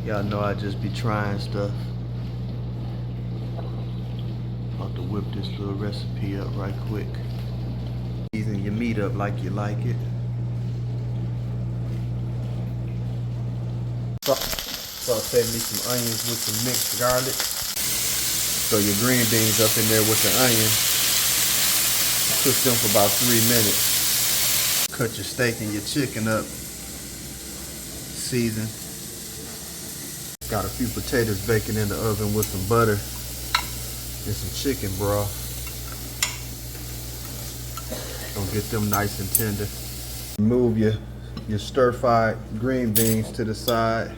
Y'all know I just be trying stuff. About to whip this little recipe up right quick. Season your meat up like you like it. Saute me some onions with some mixed garlic. Throw your green beans up in there with the onion. Cook them for about 3 minutes. Cut your steak and your chicken up. Season. Got a few potatoes baking in the oven with some butter and some chicken broth. Gonna get them nice and tender. Move your stir-fried green beans to the side.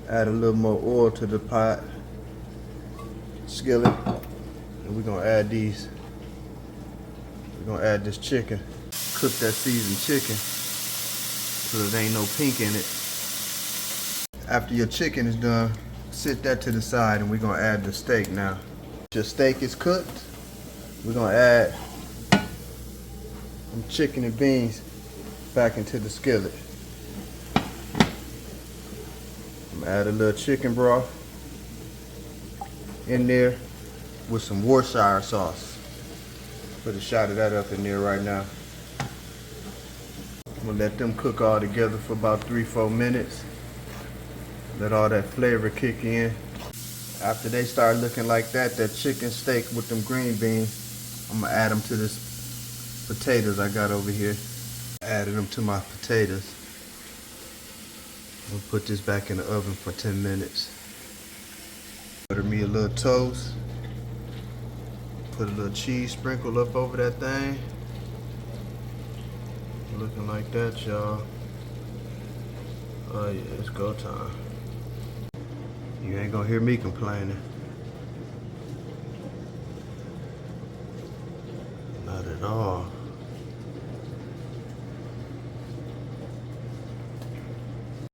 Add a little more oil to the pot, skillet, and we're gonna add these. We're gonna add this chicken. Cook that seasoned chicken so there ain't no pink in it. After your chicken is done, sit that to the side and we're gonna add the steak now. Your steak is cooked. We're gonna add some chicken and beans back into the skillet. I'm gonna add a little chicken broth in there with some Worcestershire sauce. Put a shot of that up in there right now. I'm gonna let them cook all together for about 3-4 minutes. Let all that flavor kick in. After they start looking like that chicken steak with them green beans, I'm gonna add them to this potatoes I got over here. Added them to my potatoes. I'm gonna put this back in the oven for 10 minutes. Butter me a little toast. Put a little cheese sprinkle up over that thing. Looking like that, y'all. Oh yeah, it's go time. You ain't gonna hear me complaining. Not at all.